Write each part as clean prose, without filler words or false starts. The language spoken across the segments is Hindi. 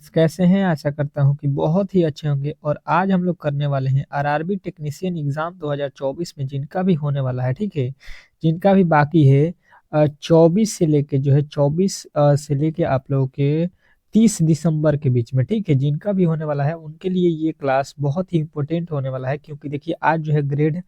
कैसे हैं? आशा करता हूँ कि बहुत ही अच्छे होंगे और आज हम लोग करने वाले हैं आरआरबी टेक्नीशियन एग्जाम 2024 में जिनका भी होने वाला है, ठीक है? जिनका भी बाकी है 24 से लेके जो है 24 से लेके आप लोगों के 30 दिसंबर के बीच में, ठीक है? जिनका भी होने वाला है उनके लिए ये क्लास बहुत ही इंपॉर्टेंट होने वाला है, क्योंकि देखिए आज जो है ग्रेड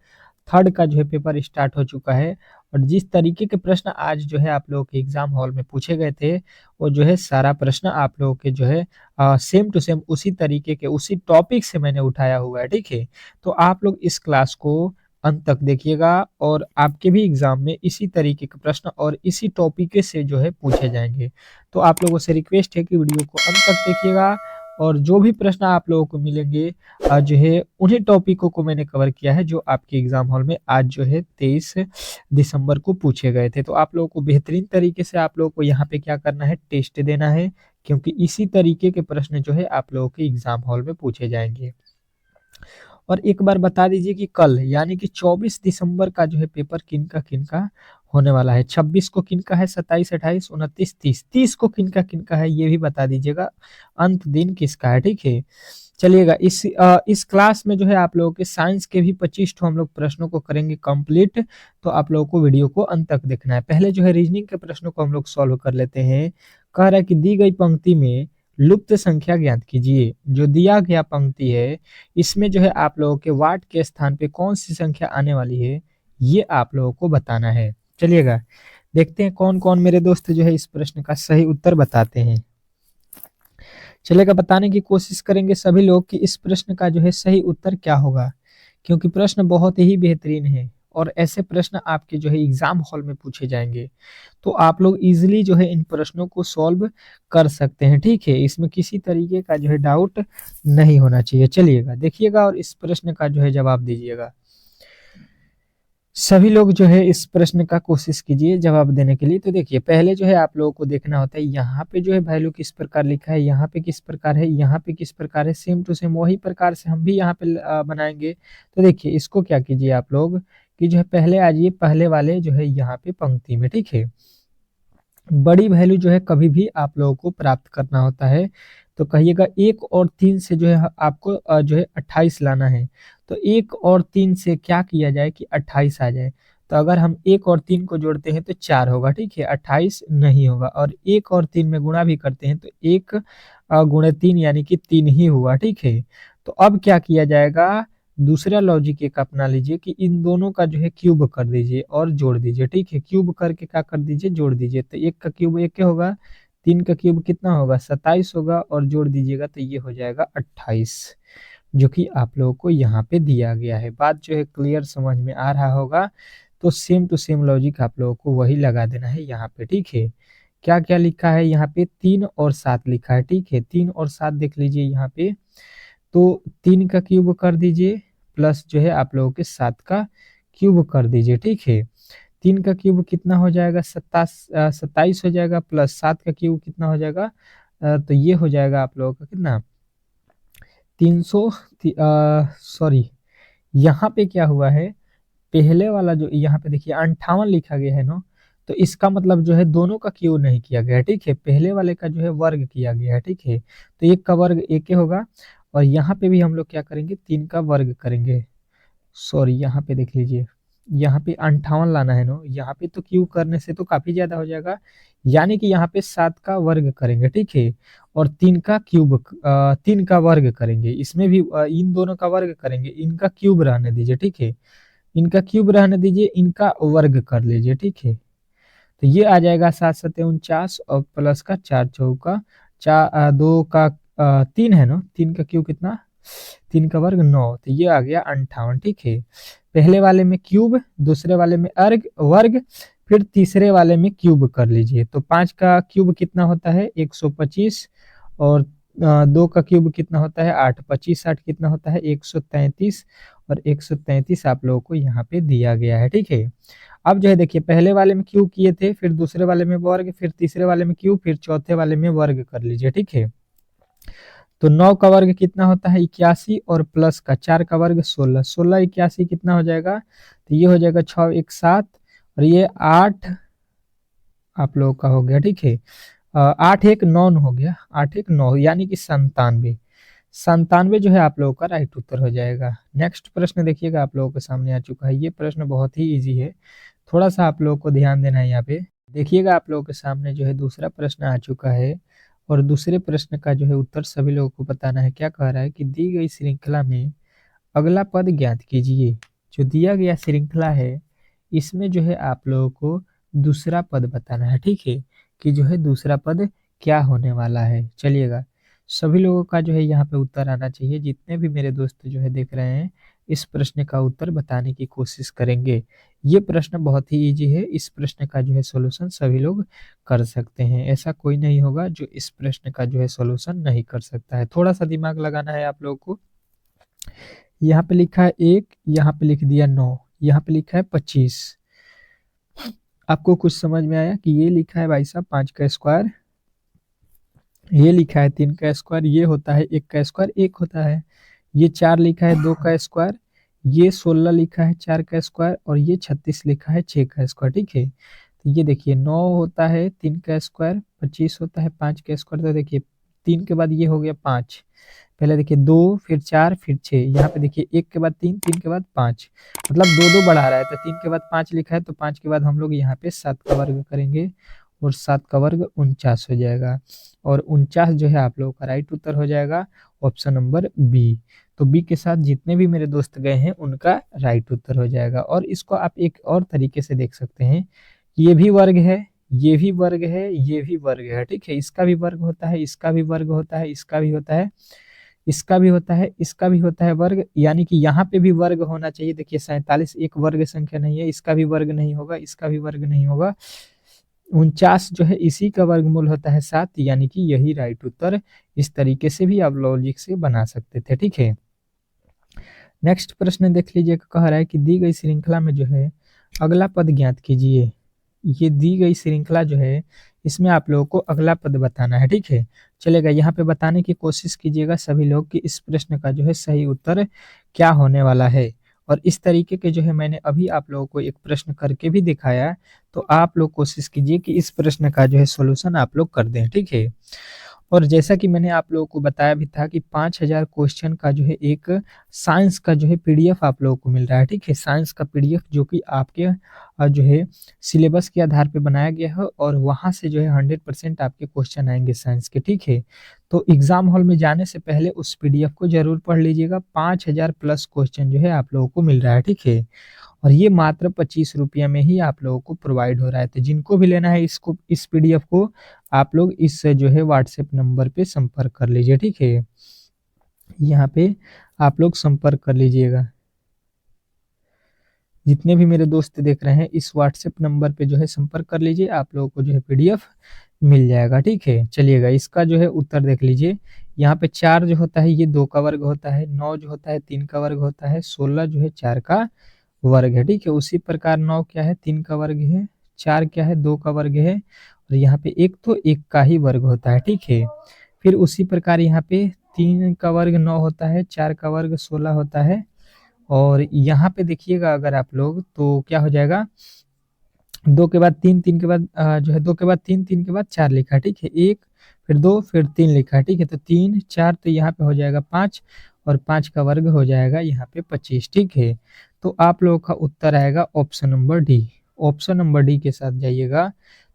थर्ड का जो है पेपर स्टार्ट हो चुका है। और जिस तरीके के प्रश्न आज जो है आप लोगों के एग्जाम हॉल में पूछे गए थे, वो जो है सारा प्रश्न आप लोगों के जो है सेम टू सेम उसी तरीके के उसी टॉपिक से मैंने उठाया हुआ है, ठीक है? तो आप लोग इस क्लास को अंत तक देखिएगा और आपके भी एग्जाम में इसी तरीके के प्रश्न और इसी टॉपिक से जो है पूछे जाएंगे। तो आप लोगों से रिक्वेस्ट है कि वीडियो को अंत तक देखिएगा और जो भी प्रश्न आप लोगों को मिलेंगे जो है उन्हीं टॉपिकों को मैंने कवर किया है जो आपके एग्जाम हॉल में आज जो है 23 दिसंबर को पूछे गए थे। तो आप लोगों को बेहतरीन तरीके से आप लोगों को यहाँ पे क्या करना है, टेस्ट देना है, क्योंकि इसी तरीके के प्रश्न जो है आप लोगों के एग्जाम हॉल में पूछे जाएंगे। और एक बार बता दीजिए कि कल यानी कि 24 दिसंबर का जो है पेपर किनका किनका होने वाला है। 26 को किनका है, 27 28 29 30, 30 को किनका किनका है ये भी बता दीजिएगा। अंत दिन किसका है, ठीक है? चलिएगा इस क्लास में जो है आप लोगों के साइंस के भी 25 ठो हम लोग प्रश्नों को करेंगे कंप्लीट। तो आप लोगों को वीडियो को अंत तक देखना है। पहले जो है रीजनिंग के प्रश्नों को हम लोग सॉल्व कर लेते हैं। कह रहा है कि दी गई पंक्ति में लुप्त संख्या ज्ञात कीजिए। जो दिया गया पंक्ति है इसमें जो है आप लोगों के वाट के स्थान पे कौन सी संख्या आने वाली है, ये आप लोगों को बताना है। चलिएगा देखते हैं कौन कौन मेरे दोस्त जो है इस प्रश्न का सही उत्तर बताते हैं। चलेगा बताने की कोशिश करेंगे सभी लोग कि इस प्रश्न का जो है सही उत्तर क्या होगा, क्योंकि प्रश्न बहुत ही बेहतरीन है और ऐसे प्रश्न आपके जो है एग्जाम हॉल में पूछे जाएंगे। तो आप लोग इजीली जो है इन प्रश्नों को सॉल्व कर सकते हैं, ठीक है? इसमें किसी तरीके का जो है डाउट नहीं होना चाहिए। चलिएगा देखिएगा और इस प्रश्न का जो है जवाब दीजिएगा। सभी लोग जो है इस प्रश्न का कोशिश कीजिए जवाब देने के लिए। तो देखिए पहले जो है आप लोगों को देखना होता है यहाँ पे जो है वैल्यू किस प्रकार लिखा है, यहाँ पे किस प्रकार है, यहाँ पे किस प्रकार है, सेम टू सेम वही प्रकार से हम भी यहाँ पे बनाएंगे। तो देखिए इसको क्या कीजिए आप लोग कि जो है पहले आइए पहले वाले जो है यहाँ पे पंक्ति में, ठीक है? बड़ी वैल्यू जो है कभी भी आप लोगों को प्राप्त करना होता है। तो कहिएगा 1 और 3 से जो है आपको जो है 28 लाना है। तो 1 और 3 से क्या किया जाए कि 28 आ जाए। तो अगर हम 1 और 3 को जोड़ते हैं तो 4 होगा, ठीक है? 28 नहीं होगा। और 1 और 3 में गुणा भी करते हैं तो 1 गुणे 3 यानी कि 3 ही हुआ, ठीक है? तो अब क्या किया जाएगा, दूसरा लॉजिक एक अपना लीजिए कि इन दोनों का जो है क्यूब कर दीजिए और जोड़ दीजिए, ठीक है? क्यूब करके क्या कर दीजिए, जोड़ दीजिए। तो 1 का क्यूब 1 होगा, 3 का क्यूब कितना होगा, 27 होगा और जोड़ दीजिएगा तो ये हो जाएगा 28, जो कि आप लोगों को यहाँ पे दिया गया है। बात जो है क्लियर समझ में आ रहा होगा। तो सेम टू सेम लॉजिक आप लोगों को वही लगा देना है यहाँ पे, ठीक है? क्या क्या लिखा है यहाँ पे, 3 और 7 लिखा है, ठीक है? 3 और 7 देख लीजिए यहाँ पे। तो 3 का क्यूब कर दीजिए प्लस जो है आप लोगों के 7 का क्यूब कर दीजिए, ठीक है? 3 का क्यूब कितना हो जाएगा, 27 हो जाएगा, प्लस 7 का क्यूब कितना हो जाएगा, तो ये हो जाएगा आप लोगों का कितना, 300। सॉरी, यहाँ पे क्या हुआ है, पहले वाला जो यहाँ पे देखिए 58 लिखा गया है ना, तो इसका मतलब जो है दोनों का क्यूब नहीं किया गया है, ठीक है? पहले वाले का जो है वर्ग किया गया है, ठीक है? तो 1 का वर्ग 1 ही होगा। और यहाँ पे भी हम लोग क्या करेंगे, 3 का वर्ग करेंगे। सॉरी, यहाँ पे देख लीजिए, यहाँ पे 58 लाना है ना, यहाँ पे तो क्यूब करने से तो काफी ज्यादा हो जाएगा, यानी कि यहाँ पे 7 का वर्ग करेंगे, ठीक है? और 3 का क्यूब 3 का वर्ग करेंगे, इसमें भी इन दोनों का वर्ग करेंगे, इनका क्यूब रहने दीजिए, ठीक है? इनका क्यूब रहने दीजिए, इनका वर्ग कर लीजिए, ठीक है? तो ये आ जाएगा 7 7 49 और प्लस का 4 चौका 2 का 3 है ना, 3 का क्यूब कितना, 3 का वर्ग 9, तो ये आ गया 58, ठीक है? पहले वाले में क्यूब, दूसरे वाले में अर्ग वर्ग, फिर तीसरे वाले में क्यूब कर लीजिए। तो 5 का क्यूब कितना होता है, 125। और 2 का क्यूब कितना होता है, 8, 25 8 कितना होता है, 133। और 133 आप लोगों को यहाँ पे दिया गया है, ठीक है? अब जो है देखिए पहले वाले में क्यूब किए थे, फिर दूसरे वाले में वर्ग, फिर तीसरे वाले में क्यूब, फिर चौथे वाले में वर्ग कर लीजिए, ठीक है? तो 9 का वर्ग कितना होता है, 81। और प्लस का 4 का वर्ग 16, 16 81 कितना हो जाएगा, तो ये हो जाएगा 6 1 7। और ये 8 आप लोगों का हो गया, ठीक है? 8 1 9 हो गया, 8 1 9 यानी कि 97। 97 जो है आप लोगों का राइट उत्तर हो जाएगा। नेक्स्ट प्रश्न देखिएगा आप लोगों के सामने आ चुका है। ये प्रश्न बहुत ही ईजी है, थोड़ा सा आप लोगों को ध्यान देना है यहाँ पे। देखिएगा आप लोगों के सामने जो है दूसरा प्रश्न आ चुका है और दूसरे प्रश्न का जो है उत्तर सभी लोगों को बताना है। क्या कह रहा है कि दी गई श्रृंखला में अगला पद ज्ञात कीजिए। जो दिया गया श्रृंखला है इसमें जो है आप लोगों को दूसरा पद बताना है, ठीक है, कि जो है दूसरा पद क्या होने वाला है। चलिएगा, सभी लोगों का जो है यहाँ पे उत्तर आना चाहिए। जितने भी मेरे दोस्त जो है देख रहे हैं इस प्रश्न का उत्तर बताने की कोशिश करेंगे। ये प्रश्न बहुत ही इजी है, इस प्रश्न का जो है सॉल्यूशन सभी लोग कर सकते हैं। ऐसा कोई नहीं होगा जो इस प्रश्न का जो है सॉल्यूशन नहीं कर सकता है। थोड़ा सा दिमाग लगाना है आप लोगों को। यहाँ पे लिखा है 1, यहाँ पे लिख दिया 9, यहाँ पे लिखा है 25। आपको कुछ समझ में आया कि ये लिखा है भाई साहब 5 का स्क्वायर, ये लिखा है 3 का स्क्वायर, ये होता है 1 का स्क्वायर, 1 होता है। ये 4 लिखा है 2 का स्क्वायर, ये 16 लिखा है 4 का स्क्वायर और ये 36 लिखा है 6 का स्क्वायर, ठीक है। तो ये देखिए 9 होता है 3 का स्क्वायर, 25 होता है 5 का स्क्वायर। तो देखिए 3 के बाद ये हो गया 5, पहले देखिए 2 फिर 4 फिर 6, यहाँ पे देखिए 1 के बाद 3, 3 के बाद 5, मतलब 2 2 बढ़ा रहा है। तो 3 के बाद 5 लिखा है तो 5 के बाद हम लोग यहाँ पे 7 का वर्ग करेंगे और 7 का वर्ग 49 हो जाएगा। और 49 जो है आप लोगों का राइट उत्तर हो जाएगा, ऑप्शन नंबर बी। तो बी के साथ जितने भी मेरे दोस्त गए हैं उनका राइट उत्तर हो जाएगा। और इसको आप एक और तरीके से देख सकते हैं, ये भी वर्ग है, ये भी वर्ग है, ये भी वर्ग है, ठीक है। इसका भी वर्ग होता है, इसका भी वर्ग होता है, इसका भी होता है, इसका भी होता है, इसका भी होता है वर्ग, यानी कि यहाँ पे भी वर्ग होना चाहिए। देखिए 47 एक वर्ग संख्या नहीं है, इसका भी वर्ग नहीं होगा, इसका भी वर्ग नहीं होगा। 49 जो है इसी का वर्गमूल होता है 7, यानी कि यही राइट उत्तर। इस तरीके से भी आप लॉजिक से बना सकते थे, ठीक है। नेक्स्ट प्रश्न देख लीजिए, कह रहा है कि दी गई श्रृंखला में जो है अगला पद ज्ञात कीजिए। ये दी गई श्रृंखला जो है इसमें आप लोगों को अगला पद बताना है, ठीक है। चलेगा, यहाँ पे बताने की कोशिश कीजिएगा सभी लोग कि इस प्रश्न का जो है सही उत्तर क्या होने वाला है। और इस तरीके के जो है मैंने अभी आप लोगों को एक प्रश्न करके भी दिखाया, तो आप लोग कोशिश कीजिए कि इस प्रश्न का जो है सॉल्यूशन आप लोग कर दें, ठीक है। और जैसा कि मैंने आप लोगों को बताया भी था कि 5000 क्वेश्चन का जो है एक साइंस का जो है पीडीएफ आप लोगों को मिल रहा है, ठीक है। साइंस का पीडीएफ जो कि आपके जो है सिलेबस के आधार पे बनाया गया है और वहाँ से जो है 100% आपके क्वेश्चन आएंगे साइंस के, ठीक है। तो एग्जाम हॉल में जाने से पहले उस पीडीएफ को जरूर पढ़ लीजिएगा। 5000 प्लस क्वेश्चन जो है आप लोगों को मिल रहा है, ठीक है। और ये मात्र 25 रुपया में ही आप लोगों को प्रोवाइड हो रहा है। तो जिनको भी लेना है इसको, इस पीडीएफ को, आप लोग इस जो है व्हाट्सएप नंबर पे संपर्क कर लीजिए, ठीक है। यहाँ पे आप लोग संपर्क कर लीजिएगा। जितने भी मेरे दोस्त देख रहे हैं इस व्हाट्सएप नंबर पे जो है संपर्क कर लीजिए, आप लोगों को जो है पीडीएफ मिल जाएगा, ठीक है। चलिएगा, इसका जो है उत्तर देख लीजिए। यहाँ पे 4 जो होता है ये 2 का वर्ग होता है, 9 जो होता है 3 का वर्ग होता है, 16 जो है 4 का वर्ग है, ठीक है। उसी प्रकार 9 क्या है 3 का वर्ग है, 4 क्या है 2 का वर्ग है और यहाँ पे 1 तो 1 का ही वर्ग होता है, ठीक है। फिर उसी प्रकार यहाँ पे 3 का वर्ग 9 होता है, 4 का वर्ग 16 होता है और यहाँ पे देखिएगा अगर आप लोग तो क्या हो जाएगा, 2 के बाद 3, 3 के बाद जो है 2 के बाद 3, 3 के बाद 4 लिखा है, ठीक है। 1 फिर 2 फिर 3 लिखा है, ठीक है। तो 3 4 तो यहाँ पे हो जाएगा 5 और 5 का वर्ग हो जाएगा यहाँ पे 25, ठीक है। तो आप लोगों का उत्तर आएगा option number D. Option number D के साथ जाइएगा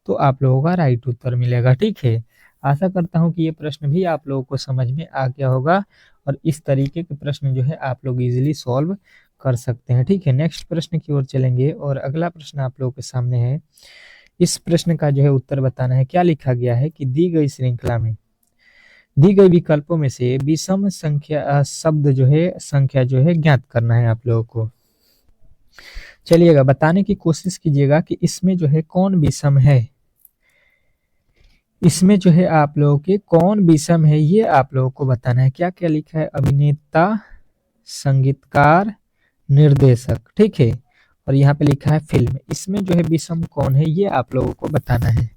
तो आप लोगों का राइट उत्तर मिलेगा, ठीक है। आशा करता हूँ कि ये प्रश्न भी आप लोगों को समझ में आ गया होगा और इस तरीके के प्रश्न जो है आप लोग इजीली सॉल्व कर सकते हैं, ठीक है। नेक्स्ट प्रश्न की ओर चलेंगे और अगला प्रश्न आप लोगों के सामने है। इस प्रश्न का जो है उत्तर बताना है। क्या लिखा गया है कि दी गई श्रृंखला में दी गई विकल्पों में से विषम संख्या शब्द जो है संख्या जो है ज्ञात करना है आप लोगों को। चलिएगा, बताने की कोशिश कीजिएगा कि इसमें जो है कौन विषम है। इसमें जो है आप लोगों के कौन विषम है ये आप लोगों को बताना है। क्या क्या लिखा है, अभिनेता, संगीतकार, निर्देशक, ठीक है। और यहाँ पे लिखा है फिल्म। इसमें जो है विषम कौन है ये आप लोगों को बताना है।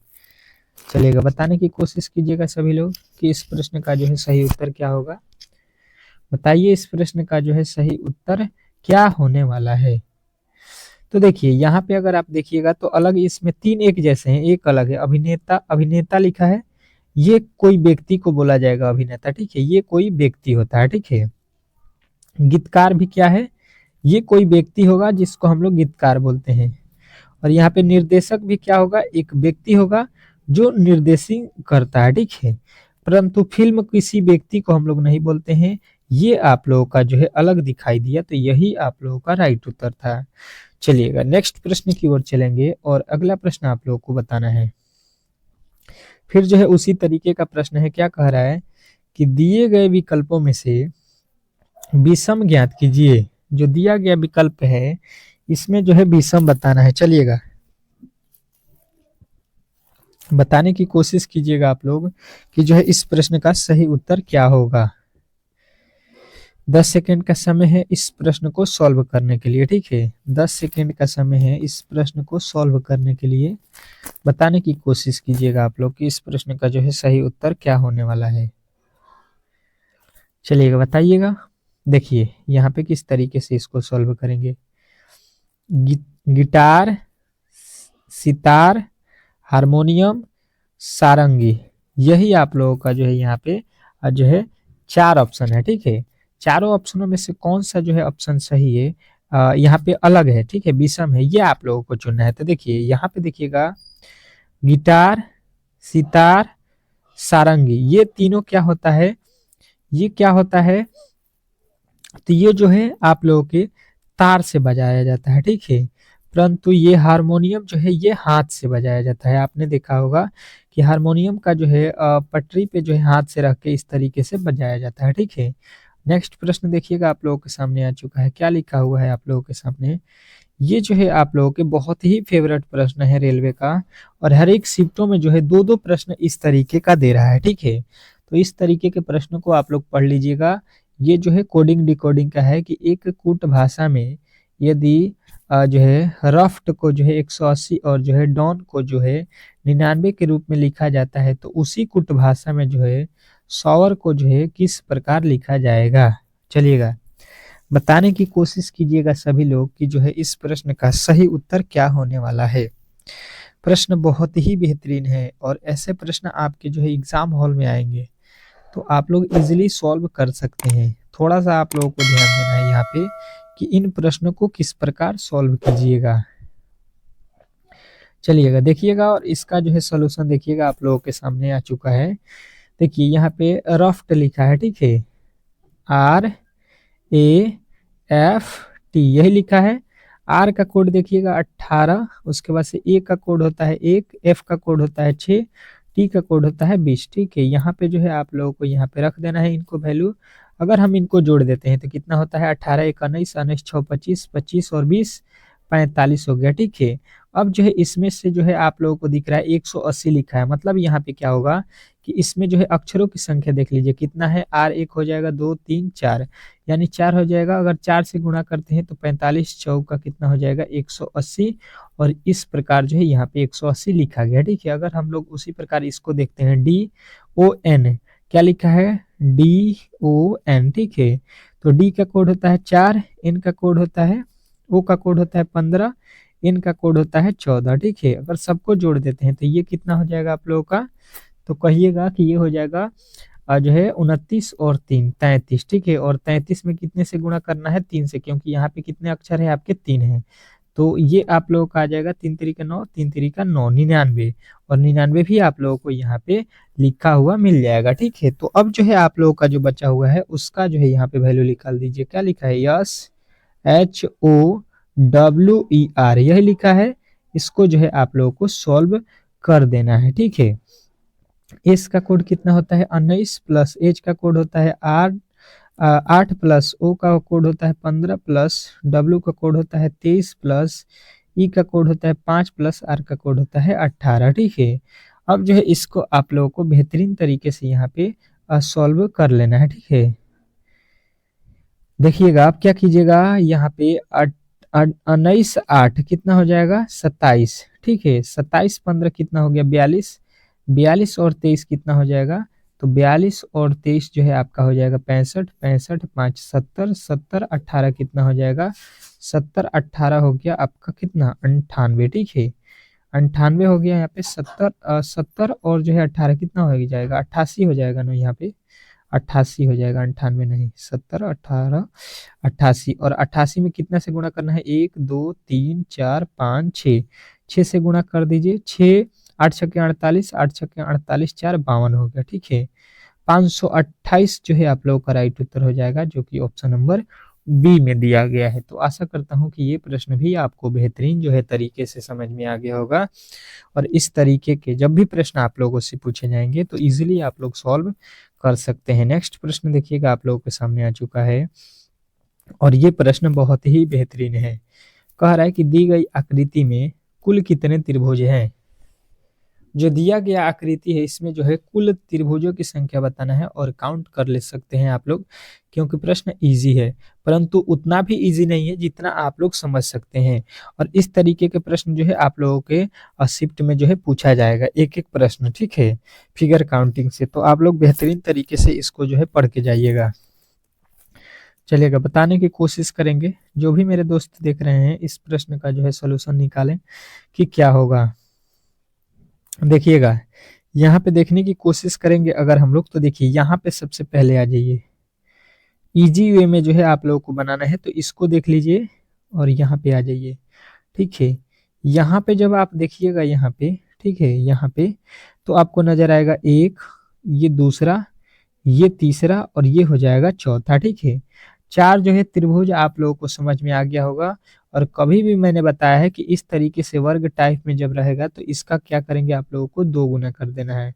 चलिएगा, बताने की कोशिश कीजिएगा सभी लोग कि इस प्रश्न का जो है सही उत्तर क्या होगा। बताइए इस प्रश्न का जो है सही उत्तर क्या होने वाला है। तो देखिए यहाँ पे अगर आप देखिएगा तो अलग इसमें 3 एक जैसे हैं, एक अलग है। अभिनेता, अभिनेता लिखा है ये कोई व्यक्ति को बोला जाएगा अभिनेता, ठीक है, ये कोई व्यक्ति होता है, ठीक है। गीतकार भी क्या है, ये कोई व्यक्ति होगा जिसको हम लोग गीतकार बोलते हैं। और यहाँ पे निर्देशक भी क्या होगा, एक व्यक्ति होगा जो निर्देशिंग करता है, ठीक है। परंतु फिल्म किसी व्यक्ति को हम लोग नहीं बोलते हैं। ये आप लोगों का जो है अलग दिखाई दिया, तो यही आप लोगों का राइट उत्तर था। चलिएगा नेक्स्ट प्रश्न की ओर चलेंगे और अगला प्रश्न आप लोगों को बताना है। फिर जो है उसी तरीके का प्रश्न है, क्या कह रहा है कि दिए गए विकल्पों में से विषम ज्ञात कीजिए। जो दिया गया विकल्प है इसमें जो है विषम बताना है। चलिएगा बताने की कोशिश कीजिएगा आप लोग कि जो है इस प्रश्न का सही उत्तर क्या होगा। 10 सेकंड का समय है इस प्रश्न को सॉल्व करने के लिए, ठीक है। 10 सेकंड का समय है इस प्रश्न को सॉल्व करने के लिए। बताने की कोशिश कीजिएगा आप लोग कि इस प्रश्न का जो है सही उत्तर क्या होने वाला है। चलिएगा बताइएगा। देखिए यहाँ पे किस तरीके से इसको सॉल्व करेंगे। गिटार, सितार, हारमोनियम, सारंगी, यही आप लोगों का जो है यहाँ पे जो है 4 ऑप्शन है, ठीक है। चारों ऑप्शनों में से कौन सा जो है ऑप्शन सही है, यहाँ पे अलग है, ठीक है, विषम है, ये आप लोगों को चुनना है। तो देखिए यहाँ पे देखिएगा गिटार, सितार, सारंगी, ये तीनों क्या होता है, ये क्या होता है, तो ये जो है आप लोगों के तार से बजाया जाता है, ठीक है। परंतु ये हारमोनियम जो है ये हाथ से बजाया जाता है। आपने देखा होगा कि हारमोनियम का जो है पटरी पे जो है हाथ से रख के इस तरीके से बजाया जाता है, ठीक है। नेक्स्ट प्रश्न देखिएगा आप लोगों के सामने आ चुका है। क्या लिखा हुआ है आप लोगों के सामने, ये जो है आप लोगों के बहुत ही फेवरेट प्रश्न है रेलवे का, और हर एक शिफ्टों में जो है 2-2 प्रश्न इस तरीके का दे रहा है, ठीक है। तो इस तरीके के प्रश्न को आप लोग पढ़ लीजिएगा। ये जो है कोडिंग डिकोडिंग का है कि एक कूट भाषा में यदि जो है रफ्ट को जो है 180 और जो है डॉन को जो है 99 के रूप में लिखा जाता है, तो उसी कूट भाषा में जो है सॉवर को जो है किस प्रकार लिखा जाएगा। चलिएगा बताने की कोशिश कीजिएगा सभी लोग कि जो है इस प्रश्न का सही उत्तर क्या होने वाला है। प्रश्न बहुत ही बेहतरीन है और ऐसे प्रश्न आपके जो है एग्जाम हॉल में आएंगे तो आप लोग इजीली सॉल्व कर सकते हैं। थोड़ा सा आप लोगों को ध्यान देना है यहाँ पे कि इन प्रश्नों को किस प्रकार सॉल्व कीजिएगा। चलिएगा देखिएगा और इसका जो है सॉल्यूशन देखिएगा आप लोगों के सामने आ चुका है। देखिए यहाँ पे रफ्ट लिखा है, ठीक है, RAFT यही लिखा है। R का कोड देखिएगा 18, उसके बाद से A का कोड होता है 1, F का कोड होता है 6, T का कोड होता है 20, ठीक है। यहाँ पे जो है आप लोगों को यहाँ पे रख देना है इनको वैल्यू। अगर हम इनको जोड़ देते हैं तो कितना होता है 18 1 19 19 6 25 25 और 20 45 हो गया, ठीक है। अब जो है इसमें से जो है आप लोगों को दिख रहा है 180 लिखा है, मतलब यहाँ पे क्या होगा कि इसमें जो है अक्षरों की संख्या देख लीजिए कितना है, R 1 हो जाएगा 2 3 4 यानी 4 हो जाएगा। अगर 4 से गुणा करते हैं तो 45 चौका कितना हो जाएगा 180, और इस प्रकार जो है यहाँ पे 180 लिखा गया, ठीक है। अगर हम लोग उसी प्रकार इसको देखते हैं DON, क्या लिखा है DON, ठीक है। तो D का कोड होता है 4, N का कोड होता है, O का कोड होता है 15, N का कोड होता है 14, ठीक है। अगर सबको जोड़ देते हैं तो ये कितना हो जाएगा आप लोगों का, तो कहिएगा कि ये हो जाएगा जो है 29 और 3 33, ठीक है। और 33 में कितने से गुणा करना है 3 से, क्योंकि यहाँ पे कितने अक्षर है आपके 3 हैं। तो ये आप लोगों का आ जाएगा 3 3 9 3 3 9 99, और 99 भी आप लोगों को यहाँ पे लिखा हुआ मिल जाएगा, ठीक है। तो अब जो है आप लोगों का जो बचा हुआ है उसका जो है यहाँ पे वैल्यू निकाल दीजिए। क्या लिखा है SHOWER यही लिखा है। इसको जो है आप लोगों को सॉल्व कर देना है, ठीक है। एस का कोड कितना होता है 19 प्लस एच का कोड होता है 8 प्लस ओ का कोड होता है 15 प्लस डब्ल्यू का कोड होता है 23 प्लस ई का कोड होता है 5 प्लस आर का कोड होता है 18, ठीक है। अब जो है इसको आप लोगों को बेहतरीन तरीके से यहाँ पे सॉल्व कर लेना है, ठीक है। देखिएगा आप क्या कीजिएगा, यहाँ पे 19 8 कितना हो जाएगा 27, ठीक है। 27 15 कितना हो गया 42, 42 और 23 कितना हो जाएगा, तो 42 और 23 जो है आपका हो जाएगा 65, 65 5 70, 70 18 कितना हो जाएगा 70 18 हो गया आपका कितना 98, ठीक है। 98 हो गया यहाँ पे 70 और जो है 18 कितना हो जाएगा 88 हो जाएगा ना यहाँ पे 88 हो जाएगा 98 नहीं 70 18 88 और 88 में कितना से गुणा करना है 1 2 3 4 5 6 6 से गुणा कर दीजिए 6 8 छक्के 48 8 छक्के 48 4 52 हो गया ठीक है 528 जो है आप लोगों का राइट उत्तर हो जाएगा जो कि ऑप्शन नंबर बी में दिया गया है। तो आशा करता हूं कि ये प्रश्न भी आपको बेहतरीन जो है तरीके से समझ में आ गया होगा और इस तरीके के जब भी प्रश्न आप लोगों से पूछे जाएंगे तो इजीली आप लोग सॉल्व कर सकते हैं। नेक्स्ट प्रश्न देखिएगा आप लोगों के सामने आ चुका है और ये प्रश्न बहुत ही बेहतरीन है। कह रहा है कि दी गई आकृति में कुल कितने त्रिभुज हैं। जो दिया गया आकृति है इसमें जो है कुल त्रिभुजों की संख्या बताना है और काउंट कर ले सकते हैं आप लोग क्योंकि प्रश्न इजी है परंतु उतना भी इजी नहीं है जितना आप लोग समझ सकते हैं और इस तरीके के प्रश्न जो है आप लोगों के शिफ्ट में जो है पूछा जाएगा एक एक प्रश्न ठीक है फिगर काउंटिंग से। तो आप लोग बेहतरीन तरीके से इसको जो है पढ़ के जाइएगा। चलिएगा बताने की कोशिश करेंगे जो भी मेरे दोस्त देख रहे हैं इस प्रश्न का जो है सोल्यूशन निकालें कि क्या होगा। देखिएगा यहाँ पे देखने की कोशिश करेंगे अगर हम लोग तो देखिए यहाँ पे सबसे पहले आ जाइए इजी वे में जो है आप लोगों को बनाना है तो इसको देख लीजिए और यहाँ पे आ जाइए ठीक है। यहाँ पे जब आप देखिएगा यहाँ पे ठीक है यहाँ पे तो आपको नजर आएगा एक ये दूसरा ये तीसरा और ये हो जाएगा चौथा ठीक है। चार जो है त्रिभुज आप लोगों को समझ में आ गया होगा और कभी भी मैंने बताया है कि इस तरीके से वर्ग टाइप में जब रहेगा तो इसका क्या करेंगे आप लोगों को 2 गुना कर देना है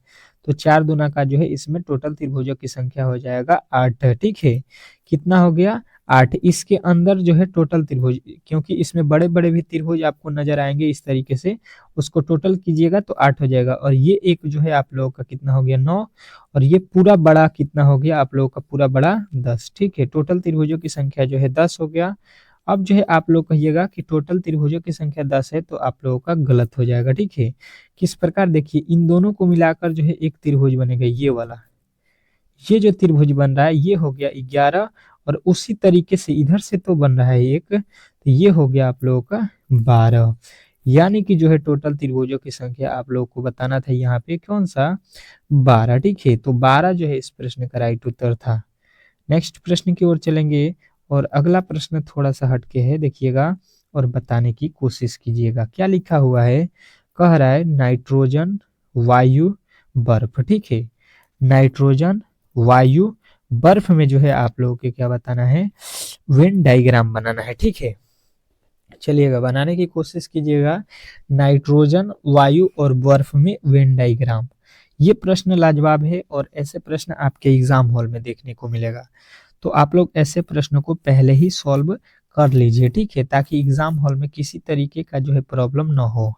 तो 4 दूना का जो है इसमें टोटल त्रिभुजों की संख्या हो जाएगा 8 ठीक है। कितना हो गया 8। इसके अंदर जो है टोटल त्रिभुज क्योंकि इसमें बड़े बड़े भी त्रिभुज आपको नजर आएंगे इस तरीके से उसको टोटल कीजिएगा तो 8 हो जाएगा और ये एक जो है आप लोगों का कितना हो गया 9 और ये पूरा बड़ा कितना हो गया आप लोगों का पूरा बड़ा 10 ठीक है। टोटल त्रिभुजों की संख्या जो है 10 हो गया। अब जो है आप लोग कहिएगा कि टोटल त्रिभुजों की संख्या 10 है तो आप लोगों का गलत हो जाएगा ठीक है। किस प्रकार देखिए इन दोनों को मिलाकर जो है एक त्रिभुज बनेगा ये वाला ये जो त्रिभुज बन रहा है ये हो गया 11 और उसी तरीके से इधर से तो बन रहा है एक तो ये हो गया आप लोगों का 12 यानी कि जो है टोटल त्रिभुजों की संख्या आप लोगों को बताना था यहाँ पे कौन सा 12 ठीक है। तो 12 जो है इस प्रश्न का राइट उत्तर था। नेक्स्ट प्रश्न की ओर चलेंगे और अगला प्रश्न थोड़ा सा हटके है देखिएगा और बताने की कोशिश कीजिएगा क्या लिखा हुआ है। कह रहा है नाइट्रोजन वायु बर्फ ठीक है। नाइट्रोजन वायु बर्फ में जो है आप लोगों को क्या बताना है वेन डायग्राम बनाना है ठीक है। चलिएगा बनाने की कोशिश कीजिएगा नाइट्रोजन वायु और बर्फ में वेन डायग्राम। ये प्रश्न लाजवाब है और ऐसे प्रश्न आपके एग्जाम हॉल में देखने को मिलेगा तो आप लोग ऐसे प्रश्नों को पहले ही सॉल्व कर लीजिए ठीक है ताकि एग्जाम हॉल में किसी तरीके का जो है प्रॉब्लम ना हो।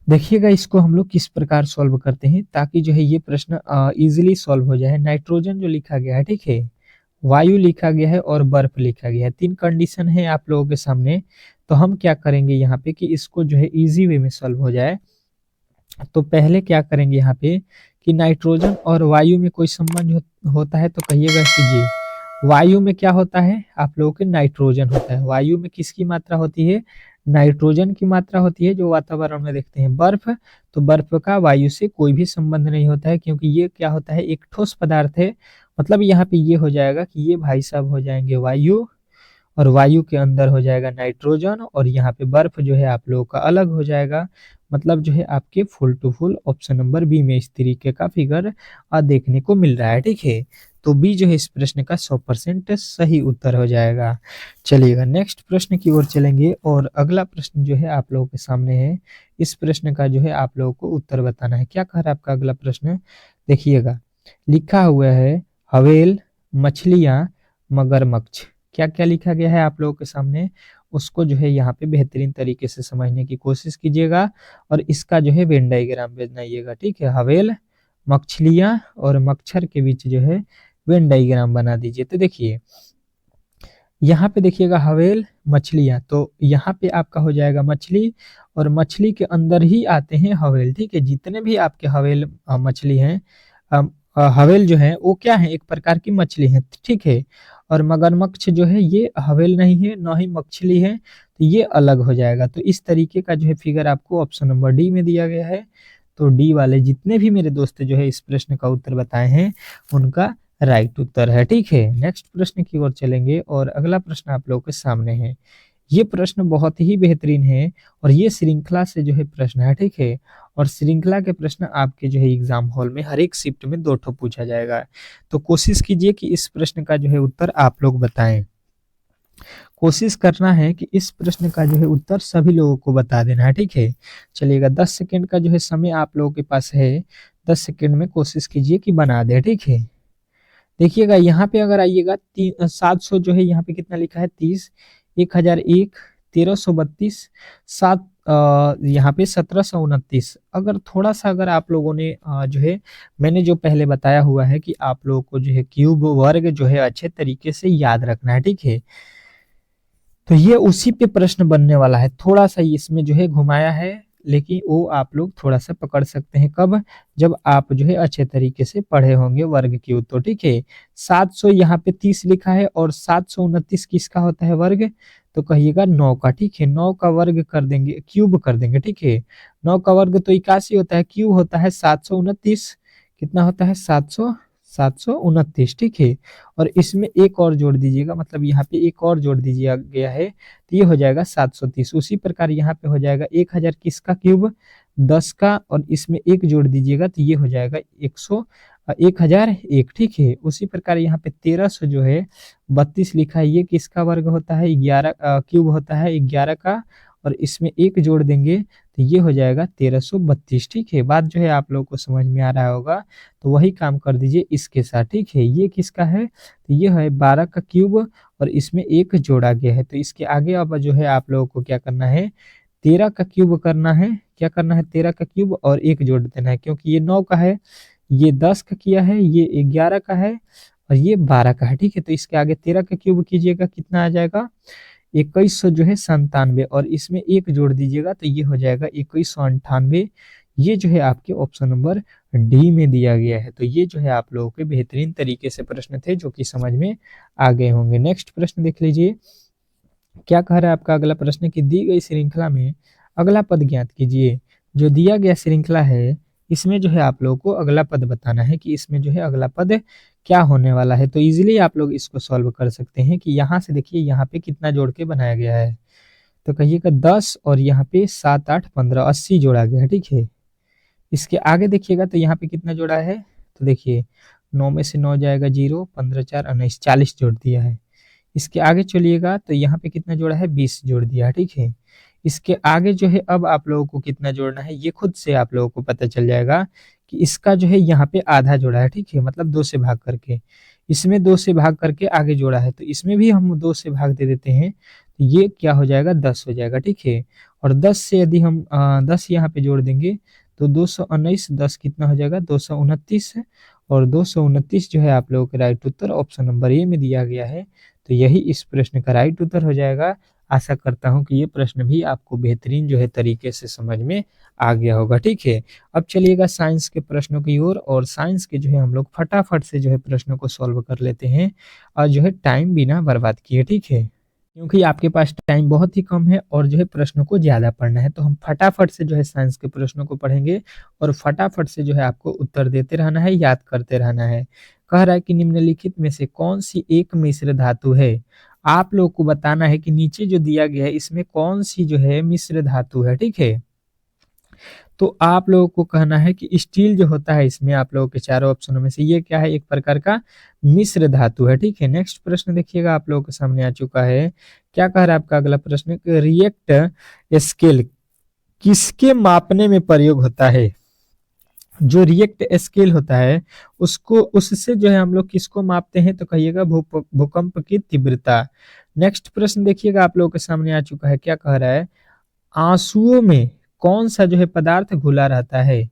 देखिएगा इसको हम लोग किस प्रकार सॉल्व करते हैं ताकि जो है ये प्रश्न इजीली सॉल्व हो जाए। नाइट्रोजन जो लिखा गया है ठीक है वायु लिखा गया है और बर्फ लिखा गया है 3 कंडीशन है आप लोगों के सामने तो हम क्या करेंगे यहाँ पे कि इसको जो है इजी वे में सॉल्व हो जाए तो पहले क्या करेंगे यहाँ पे कि नाइट्रोजन और वायु में कोई संबंध होता है तो कहिएगा कीजिए। वायु में क्या होता है आप लोगों के नाइट्रोजन होता है वायु में किसकी मात्रा होती है नाइट्रोजन की मात्रा होती है जो वातावरण में देखते हैं। बर्फ तो बर्फ का वायु से कोई भी संबंध नहीं होता है क्योंकि ये क्या होता है एक ठोस पदार्थ है मतलब यहाँ पे ये हो जाएगा कि ये भाई साहब हो जाएंगे वायु और वायु के अंदर हो जाएगा नाइट्रोजन और यहाँ पे बर्फ जो है आप लोगों का अलग हो जाएगा मतलब जो है आपके full to full option number B में इस तरीके का फिगर देखने को मिल रहा है ठीक है। तो बी जो है इस प्रश्न का 100% सही उत्तर हो जाएगा। चलिएगा नेक्स्ट प्रश्न की ओर चलेंगे और अगला प्रश्न जो है आप लोगों के सामने है इस प्रश्न का जो है आप लोगों को उत्तर बताना है। क्या कह रहा है आपका अगला प्रश्न देखिएगा लिखा हुआ है हवेल मछलियां मगरमच्छ क्या क्या लिखा गया है आप लोगों के सामने उसको जो है यहाँ पे बेहतरीन तरीके से समझने की कोशिश कीजिएगा और इसका जो है वेन डायग्राम बनाइएगा ठीक है। हवेल मछलियां और मच्छर के बीच जो है वेन डायग्राम बना दीजिए। तो देखिए यहाँ पे देखिएगा हवेल मछलियां तो यहाँ पे आपका हो जाएगा मछली और मछली के अंदर ही आते हैं हवेल ठीक है। जितने भी आपके हवेल मछली हैं हवेल जो है वो क्या है एक प्रकार की मछली है ठीक है। और मगरमच्छ जो है ये हवेल नहीं है, ना ही मछली है, तो ये अलग हो जाएगा। तो इस तरीके का जो है फिगर आपको ऑप्शन नंबर डी में दिया गया है। तो डी वाले जितने भी मेरे दोस्त जो है इस प्रश्न का उत्तर बताए हैं उनका राइट उत्तर है। ठीक है, नेक्स्ट प्रश्न की ओर चलेंगे और अगला प्रश्न आप लोगों के सामने है। ये प्रश्न बहुत ही बेहतरीन है और ये श्रृंखला से जो है प्रश्न है। ठीक है, और श्रृंखला के प्रश्न आपके जो है एग्जाम हॉल में हर एक शिफ्ट में 2 ठो पूछा जाएगा। तो कोशिश कीजिए कि इस प्रश्न का जो है उत्तर आप लोग बताएं। कोशिश करना है कि इस प्रश्न का जो है उत्तर सभी लोगों को बता देना है। ठीक है, चलिएगा 10 सेकंड का जो है समय आप लोगों के पास है। 10 सेकंड में कोशिश कीजिए कि बना दे। ठीक है, देखिएगा यहाँ पे अगर आइएगा 700 जो है यहाँ पे कितना लिखा है 30, 1001, 1332, 7 यहाँ पे 1729। अगर थोड़ा सा अगर आप लोगों ने जो है मैंने जो पहले बताया हुआ है कि आप लोगों को जो है क्यूब वर्ग जो है अच्छे तरीके से याद रखना है। ठीक है, तो ये उसी पे प्रश्न बनने वाला है। थोड़ा सा इसमें जो है घुमाया है, लेकिन वो आप लोग थोड़ा सा पकड़ सकते हैं कब, जब आप जो है अच्छे तरीके से पढ़े होंगे वर्ग की। तो ठीक है, 700 यहाँ पे 30 लिखा है और 729 किसका होता है वर्ग, तो कहिएगा 9 का। ठीक है, 9 का वर्ग कर देंगे, क्यूब कर देंगे। ठीक है, 9 का वर्ग तो 81 होता है, क्यूब होता है 729, कितना होता है 729। ठीक है, और इसमें एक और जोड़ दीजिएगा, मतलब यहाँ पे एक और जोड़ दीजिए गया है, तो ये हो जाएगा 730। उसी प्रकार यहाँ पे हो जाएगा 1000 किसका क्यूब 10 का, और इसमें एक जोड़ दीजिएगा तो ये हो जाएगा 1001। ठीक है, उसी प्रकार यहाँ पे 1300 जो है 32 लिखा है, ये किसका वर्ग होता है 11 क्यूब होता है 11 का, और इसमें एक जोड़ देंगे तो ये हो जाएगा 1332। ठीक है, बात जो है आप लोगों को समझ में आ रहा होगा, तो वही काम कर दीजिए इसके साथ। ठीक है, ये किसका है, तो ये है 12 का क्यूब और इसमें एक जोड़ा गया है। तो इसके आगे अब जो है आप लोगों को क्या करना है, 13 का क्यूब करना है। क्या करना है, 13 का क्यूब और एक जोड़ देना है, क्योंकि ये 9 का है, ये 10 का किया है, ये 11 का है और ये 12 का है। ठीक है, तो इसके आगे 13 का क्यूब कीजिएगा, कितना आ जाएगा 2100 जो है 97, और इसमें एक जोड़ दीजिएगा तो ये हो जाएगा 2198। ये जो है आपके ऑप्शन नंबर डी में दिया गया है। तो ये जो है आप लोगों के बेहतरीन तरीके से प्रश्न थे जो कि समझ में आ गए होंगे। नेक्स्ट प्रश्न देख लीजिए, क्या कह रहा है आपका अगला प्रश्न कि दी गई श्रृंखला में अगला पद ज्ञात कीजिए। जो दिया गया श्रृंखला है इसमें जो है आप लोगों को अगला पद बताना है कि इसमें जो है अगला पद क्या होने वाला है। तो इजीली आप लोग इसको सॉल्व कर सकते हैं कि यहाँ से देखिए यहाँ पे कितना जोड़ के बनाया गया है, तो कहिएगा 10 और यहाँ पे 7 8 15 80 जोड़ा गया है। ठीक है, इसके आगे देखिएगा तो यहाँ पे कितना जोड़ा है, तो देखिए 9 में से 9 जाएगा 0, 15 4 19 40 जोड़ दिया है। इसके आगे चलिएगा तो यहाँ पे कितना जोड़ा है 20 जोड़ दिया है। ठीक है, इसके आगे जो है अब आप लोगों को कितना जोड़ना है ये खुद से आप लोगों को पता चल जाएगा कि इसका जो है यहाँ पे आधा जोड़ा है। ठीक है, मतलब 2 से भाग करके, इसमें 2 से भाग करके आगे जोड़ा है, तो इसमें भी हम 2 से भाग दे देते हैं, तो ये क्या हो जाएगा 10 हो जाएगा। ठीक है, और 10 से यदि हम 10 यहाँ पे जोड़ देंगे तो 219, 10 कितना हो जाएगा 229, और 229 जो है आप लोगों का right Uttar option number A में दिया गया है। तो यही इस प्रश्न का राइट उत्तर हो जाएगा। आशा करता हूं कि ये प्रश्न भी आपको बेहतरीन जो है तरीके से समझ में आ गया होगा। ठीक है, अब चलिएगा साइंस के प्रश्नों की ओर, और साइंस के जो है हम लोग फटाफट से जो है प्रश्नों को सॉल्व कर लेते हैं और जो है टाइम बिना बर्बाद किए। ठीक है, क्योंकि आपके पास टाइम बहुत ही कम है और जो है प्रश्नों को ज़्यादा पढ़ना है, तो हम फटाफट से जो है साइंस के प्रश्नों को पढ़ेंगे और फटाफट से जो है आपको उत्तर देते रहना है, याद करते रहना है। कह रहा है कि निम्नलिखित में से कौन सी एक मिश्र धातु है। आप लोग को बताना है कि नीचे जो दिया गया है इसमें कौन सी जो है मिश्र धातु है। ठीक है, तो आप लोगों को कहना है कि स्टील जो होता है इसमें आप लोगों के चारों ऑप्शनों में से ये क्या है, एक प्रकार का मिश्र धातु है। ठीक है, नेक्स्ट प्रश्न देखिएगा आप लोगों के सामने आ चुका है। क्या कह रहा है आपका अगला प्रश्न, रिएक्ट स्केल किसके मापने में प्रयोग होता है। जो रिएक्ट स्केल होता है उसको, उससे जो है हम लोग किसको मापते हैं, तो कहिएगा भूकंप की तीव्रता। नेक्स्ट प्रश्न देखिएगा आप लोगों के सामने आ चुका है। क्या कह रहा है, आंसुओं में कौन सा जो है पदार्थ घुला रहता है।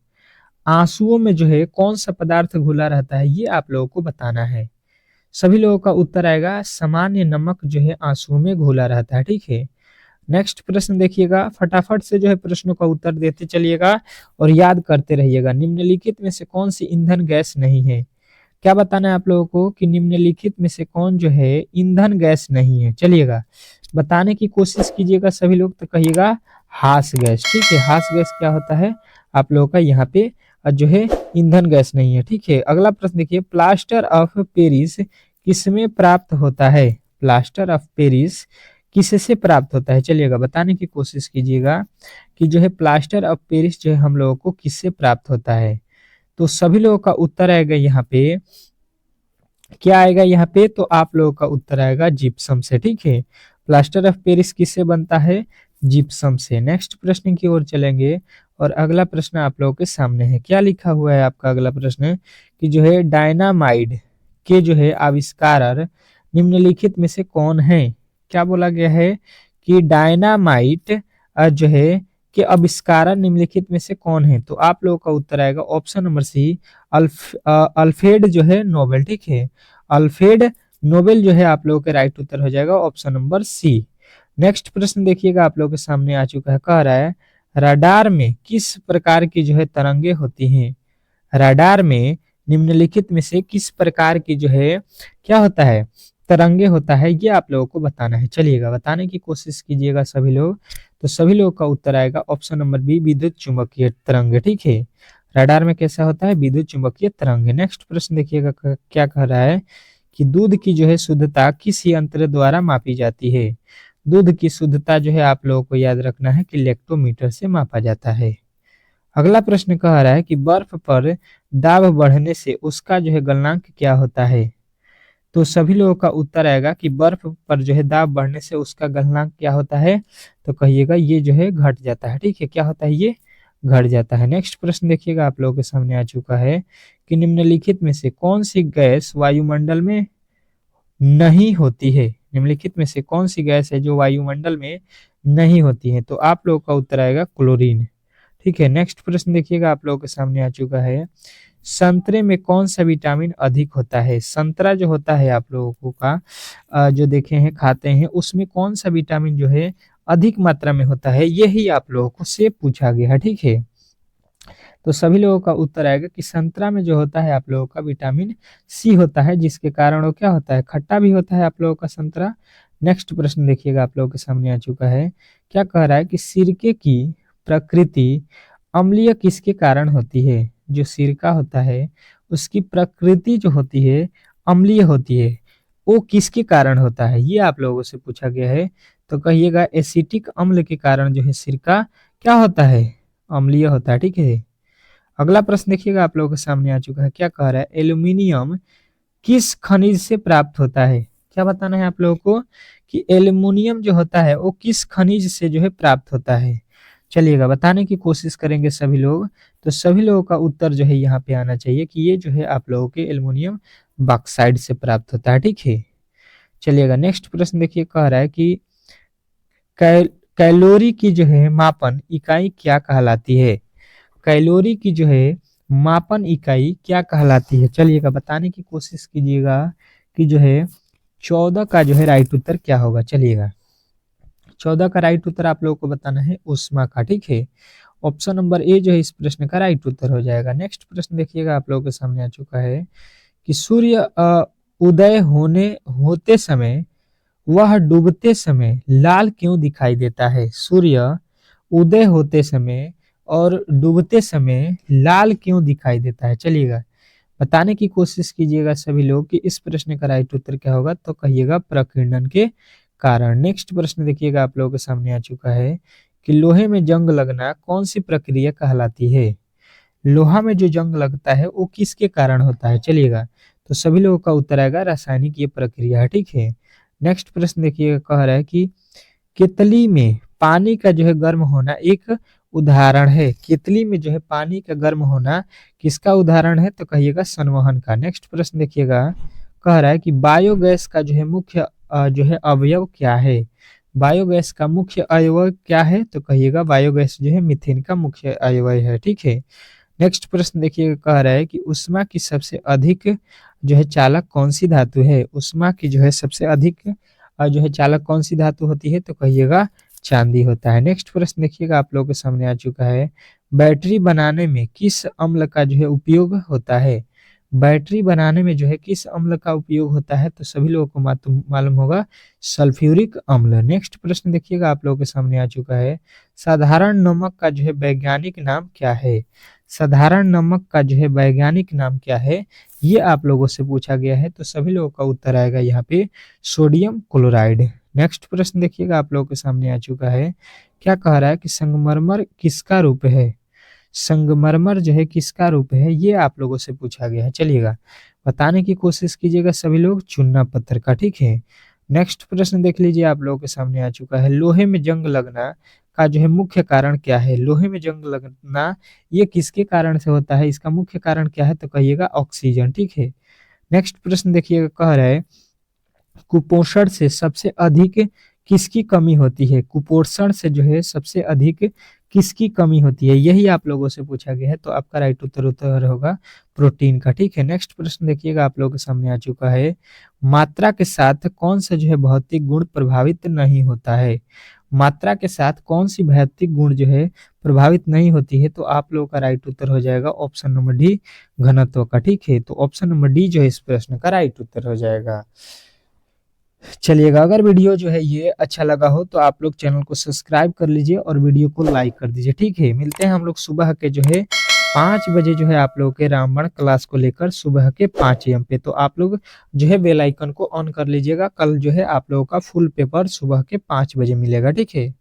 आंसुओं में जो है कौन सा पदार्थ घुला रहता है ये आप लोगों को बताना है। सभी लोगों का उत्तर आएगा सामान्य नमक जो है आंसुओं में घुला रहता है। ठीक है, नेक्स्ट प्रश्न देखिएगा, फटाफट से जो है प्रश्नों का उत्तर देते चलिएगा और याद करते रहिएगा। निम्नलिखित में से कौन सी ईंधन गैस नहीं है। क्या बताना है आप लोगों को कि निम्नलिखित में से कौन जो है ईंधन गैस नहीं है। चलिएगा बताने की कोशिश कीजिएगा सभी लोग, तो कहिएगा हास गैस। ठीक है, हास गैस क्या होता है आप लोगों का यहाँ पे जो है ईंधन गैस नहीं है। ठीक है, अगला प्रश्न देखिए, प्लास्टर ऑफ पेरिस किसमें प्राप्त होता है? प्लास्टर ऑफ पेरिस किससे प्राप्त होता है? चलिएगा बताने की कोशिश कीजिएगा कि जो है प्लास्टर ऑफ पेरिस जो है हम लोगों को किससे प्राप्त होता है। तो सभी लोगों का उत्तर आएगा यहाँ पे, क्या आएगा यहाँ पे, तो आप लोगों का उत्तर आएगा जिप्सम से। ठीक है, प्लास्टर ऑफ पेरिस किससे बनता है? जिप्सम से। नेक्स्ट प्रश्न की ओर चलेंगे और अगला प्रश्न आप लोगों के सामने है। क्या लिखा हुआ है आपका अगला प्रश्न कि जो है डायनामाइड के जो है आविष्कारक निम्नलिखित में से कौन है? क्या बोला गया है कि डायनामाइट जो है के आविष्कारक निम्नलिखित में से कौन है? तो आप लोगों का उत्तर आएगा ऑप्शन नंबर सी, अल्फ्रेड जो है नोबेल। ठीक है, अल्फ्रेड नोबेल जो है आप लोगों के राइट उत्तर हो जाएगा ऑप्शन नंबर सी। नेक्स्ट प्रश्न देखिएगा आप लोगों के सामने आ चुका है, कह रहा है रडार में किस प्रकार की जो है तरंगे होती हैं? रडार में निम्नलिखित में से किस प्रकार की जो है क्या होता है तरंगे होता है, ये आप लोगों को बताना है। चलिएगा बताने की कोशिश कीजिएगा सभी लोग, तो सभी लोगों का उत्तर आएगा ऑप्शन नंबर बी, विद्युत चुंबकीय तरंग। ठीक है, रडार में कैसा होता है? विद्युत चुंबकीय तरंग। नेक्स्ट प्रश्न देखिएगा क्या कह रहा है कि दूध की जो है शुद्धता किस यंत्र द्वारा मापी जाती है? दूध की शुद्धता जो है आप लोगों को याद रखना है कि लेक्टोमीटर से मापा जाता है। अगला प्रश्न कह रहा है कि बर्फ पर दाब बढ़ने से उसका जो है गलनांक क्या होता है? तो सभी लोगों का उत्तर आएगा कि बर्फ पर जो है दाब बढ़ने से उसका गलनांक क्या होता है? तो कहिएगा ये जो है घट जाता है। ठीक है, क्या होता है? ये घट जाता है। नेक्स्ट प्रश्न देखिएगा आप लोगों के सामने आ चुका है कि निम्नलिखित में से कौन सी गैस वायुमंडल में नहीं होती है? निम्नलिखित में से कौन सी गैस है जो वायुमंडल में नहीं होती है? तो आप लोगों का उत्तर आएगा क्लोरीन। ठीक है, नेक्स्ट प्रश्न देखिएगा आप लोगों के सामने आ चुका है, संतरे में कौन सा विटामिन अधिक होता है? संतरा जो होता है आप लोगों का जो देखे हैं खाते हैं, उसमें कौन सा विटामिन जो है अधिक मात्रा में होता है, यही आप लोगों को से पूछा गया है। ठीक है, तो सभी लोगों का उत्तर आएगा कि संतरा में जो होता है आप लोगों का विटामिन सी होता है, जिसके कारण वो क्या होता है? खट्टा भी होता है आप लोगों का संतरा। नेक्स्ट प्रश्न देखिएगा आप लोगों के सामने आ चुका है, क्या कह रहा है कि सिरके की प्रकृति अम्लीय किसके कारण होती है? जो सिरका होता है उसकी प्रकृति जो होती है अम्लीय होती है, वो किसके कारण होता है? ये आप लोगों से पूछा गया है। तो कहिएगा एसिटिक अम्ल के कारण जो है सिरका क्या होता है? अम्लीय होता है। ठीक है, अगला प्रश्न देखिएगा आप लोगों के सामने आ चुका है, क्या कह रहा है एल्यूमिनियम किस खनिज से प्राप्त होता है? क्या बताना है आप लोगों को कि एल्यूमिनियम जो होता है वो किस खनिज से जो है प्राप्त होता है? चलिएगा बताने की कोशिश करेंगे सभी लोग, तो सभी लोगों का उत्तर जो है यहाँ पे आना चाहिए कि ये जो है आप लोगों के एल्यूमिनियम बॉक्साइड से प्राप्त होता है। ठीक है, चलिएगा नेक्स्ट प्रश्न देखिए, कह रहा है कि कैलोरी की जो है मापन इकाई क्या कहलाती है? कैलोरी की जो है मापन इकाई क्या कहलाती है? चलिएगा बताने की कोशिश कीजिएगा कि जो है 14 का जो है राइट उत्तर क्या होगा। चलिएगा 14 का राइट उत्तर आप लोगों को बताना है उष्मा का। ठीक है, ऑप्शन नंबर ए जो है इस प्रश्न का राइट उत्तर हो जाएगा। नेक्स्ट प्रश्न देखिएगा आप लोगों के सामने आ चुका है कि सूर्य उदय होते समय वह डूबते समय लाल क्यों दिखाई देता है? सूर्य उदय होते समय और डूबते समय लाल क्यों दिखाई देता है? चलिएगा बताने की कोशिश कीजिएगा सभी लोग कि इस प्रश्न का राइट उत्तर क्या होगा। तो कहिएगा प्रकीर्णन के कारण। नेक्स्ट प्रश्न देखिएगा आप लोगों के सामने आ चुका है कि लोहे में जंग लगना कौन सी प्रक्रिया कहलाती है? लोहा में जो जंग लगता है वो किसके कारण होता है? चलिएगा तो सभी लोगों का उत्तर आएगा रासायनिक ये प्रक्रिया है। ठीक है, नेक्स्ट प्रश्न देखिएगा, कह रहा है कि केतली में पानी का जो है गर्म होना एक उदाहरण है। केतली में जो है पानी का गर्म होना किसका उदाहरण है? तो कहिएगा संवहन का। नेक्स्ट प्रश्न देखिएगा, कह रहा है कि बायोगैस का जो है मुख्य जो है अवयव क्या है? बायोगैस का मुख्य अवयव क्या है? तो कहिएगा बायोगैस जो है मीथेन का मुख्य अवयव है। ठीक है, नेक्स्ट प्रश्न देखिएगा, कह रहा है कि उष्मा की सबसे अधिक जो है चालक कौन सी धातु है? उष्मा की जो है सबसे अधिक जो है चालक कौन सी धातु होती है? तो कहिएगा चांदी होता है। नेक्स्ट प्रश्न देखिएगा आप लोगों के सामने आ चुका है, बैटरी बनाने में किस अम्ल का जो है उपयोग होता है? बैटरी बनाने में जो है किस अम्ल का उपयोग होता है, तो सभी लोगों को मालूम होगा सल्फ्यूरिक अम्ल। नेक्स्ट प्रश्न देखिएगा आप लोगों के सामने आ चुका है, साधारण नमक का जो है वैज्ञानिक नाम क्या है। साधारण नमक का जो है वैज्ञानिक नाम क्या है, ये आप लोगों से पूछा गया है, तो सभी लोगों का उत्तर आएगा यहाँ पे सोडियम क्लोराइड। नेक्स्ट प्रश्न देखिएगा आप लोगों के सामने आ चुका है, क्या कह रहा है कि संगमरमर किसका रूप है। संगमरमर जो है किसका रूप है, ये आप लोगों से पूछा गया है। चलिएगा बताने की कोशिश कीजिएगा सभी लोग, चुनना पत्थर का, ठीक है। नेक्स्ट प्रश्न देख लीजिए आप लोगों के सामने आ चुका है, लोहे में जंग लगना का जो है मुख्य कारण क्या है। लोहे में जंग लगना ये किसके कारण से होता है, इसका मुख्य कारण क्या है, तो कहिएगा ऑक्सीजन, ठीक है। नेक्स्ट प्रश्न देखिएगा, कह रहा है कुपोषण से सबसे अधिक किसकी कमी होती है। कुपोषण से जो है सबसे अधिक किसकी कमी होती है, यही आप लोगों से पूछा गया है, तो आपका राइट उत्तर होगा प्रोटीन का, ठीक है। नेक्स्ट प्रश्न देखिएगा आप लोगों के सामने आ चुका है, मात्रा के साथ कौन सा जो है भौतिक गुण प्रभावित नहीं होता है। मात्रा के साथ कौन सी भौतिक गुण जो है प्रभावित नहीं होती है, तो आप लोगों का राइट उत्तर हो जाएगा ऑप्शन नंबर डी, घनत्व का, ठीक है। तो ऑप्शन नंबर डी जो है इस प्रश्न का राइट उत्तर हो जाएगा। चलिएगा, अगर वीडियो जो है ये अच्छा लगा हो तो आप लोग चैनल को सब्सक्राइब कर लीजिए और वीडियो को लाइक कर दीजिए, ठीक है। मिलते हैं हम लोग सुबह के जो है 5 बजे जो है आप लोगों के रामबाण क्लास को लेकर सुबह के 5 AM पे। तो आप लोग जो है बेल आइकन को ऑन कर लीजिएगा, कल जो है आप लोगों का फुल पेपर सुबह के 5 बजे मिलेगा, ठीक है।